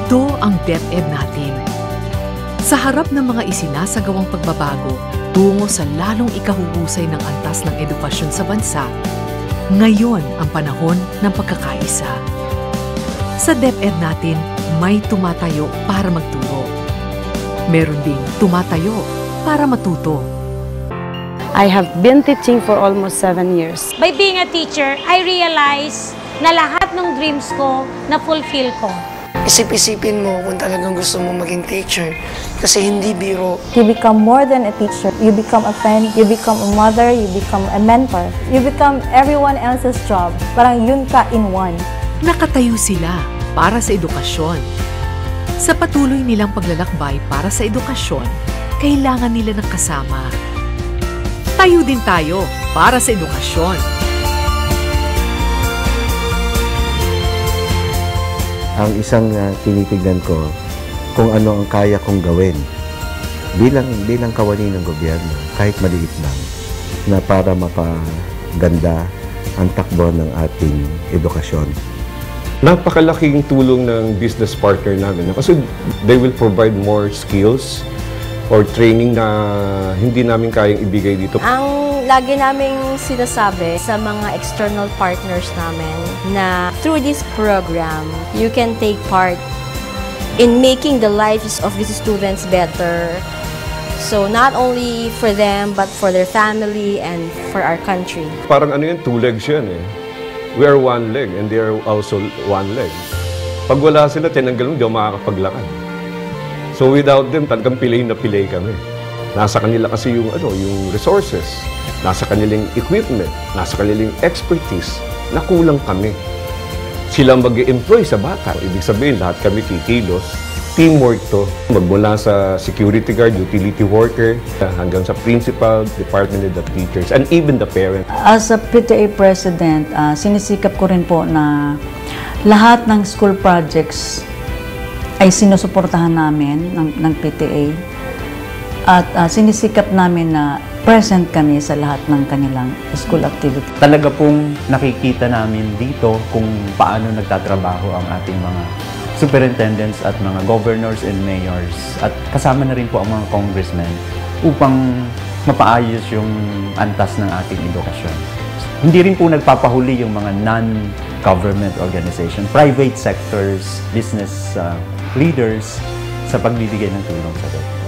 Ito ang DepEd natin. Sa harap ng mga isinasagawang pagbabago tungo sa lalong ikahuhusay ng antas ng edukasyon sa bansa, ngayon ang panahon ng pagkakaisa. Sa DepEd natin, may tumatayo para magturo. Meron ding tumatayo para matuto. I have been teaching for almost 7 years. By being a teacher, I realize na lahat ng dreams ko na-fulfill ko. Isip-isipin mo kung talagang gusto mo maging teacher kasi hindi biro. You become more than a teacher. You become a friend, you become a mother, you become a mentor. You become everyone else's job. Parang yun ka in one. Nakatayo sila para sa edukasyon. Sa patuloy nilang paglalakbay para sa edukasyon, kailangan nila ng kasama. Tayo din tayo para sa edukasyon. Ang isang tinitignan ko kung ano ang kaya kong gawin bilang kawani ng gobyerno, kahit maliit lang, na para mapaganda ang takbo ng ating edukasyon. Napakalaking tulong ng business partner namin kasi they will provide more skills or training na hindi namin kayang ibigay dito. Ang lagi naming sinasabi sa mga external partners namin na through this program, you can take part in making the lives of these students better. So not only for them, but for their family and for our country. Parang ano yan, two legs yan eh. We are one leg and they are also one leg. Pag wala sila, tinanggal mo, di ako makakapaglakad. So without them, talagang pilay na pilay kami. Nasa kanila kasi yung resources, nasa kanilang equipment, nasa kanilang expertise, na kulang kami. Sila mag-employ sa bata. Ibig sabihin, lahat kami kikilos. Teamwork to. Magmula sa security guard, utility worker, hanggang sa principal, department of the teachers, and even the parents. As a PTA president, sinisikap ko rin po na lahat ng school projects ay sinusuportahan namin ng PTA at sinisikap namin na present kami sa lahat ng kanilang school activity. Talaga pong nakikita namin dito kung paano nagtatrabaho ang ating mga superintendents at mga governors and mayors at kasama na rin po ang mga congressmen upang mapaayos yung antas ng ating edukasyon. Hindi rin po nagpapahuli yung mga non-government organization, private sectors, business leaders sa pagbibigay ng tulong sa DepEd.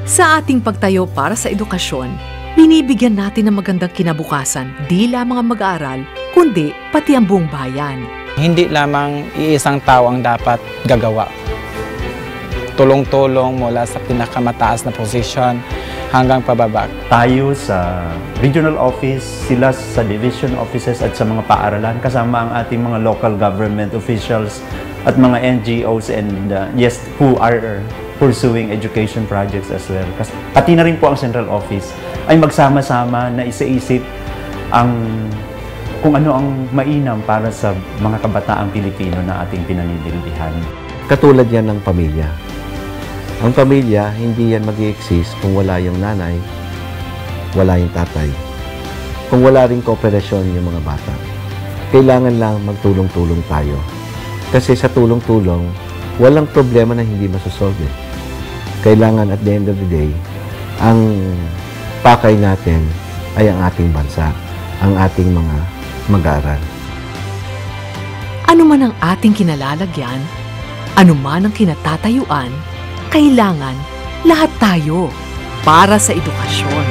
Sa ating pagtayo para sa edukasyon, binibigyan natin ng magandang kinabukasan di lamang ang mag-aaral, kundi pati ang buong bayan. Hindi lamang iisang tao ang dapat gagawa. Tulong-tulong mula sa pinakamataas na posisyon hanggang pababa. Tayo sa regional office, sila sa division offices at sa mga paaralan, kasama ang ating mga local government officials at mga NGOs and yes, who are pursuing education projects as well. Pati na rin po ang central office ay magsama-sama na isa-isip kung ano ang mainam para sa mga kabataang Pilipino na ating pinaninidihan. Katulad yan ng pamilya. Ang pamilya, hindi yan mag-i-exist kung wala yung nanay, wala yung tatay. Kung wala rin kooperasyon yung mga bata. Kailangan lang magtulong-tulong tayo. Kasi sa tulong-tulong, walang problema na hindi masosolve. Kailangan at the end of the day, ang pakay natin ay ang ating bansa, ang ating mga mag-aaral. Ano man ang ating kinalalagyan, ano man ang kinatatayuan, kailangan lahat tayo para sa edukasyon.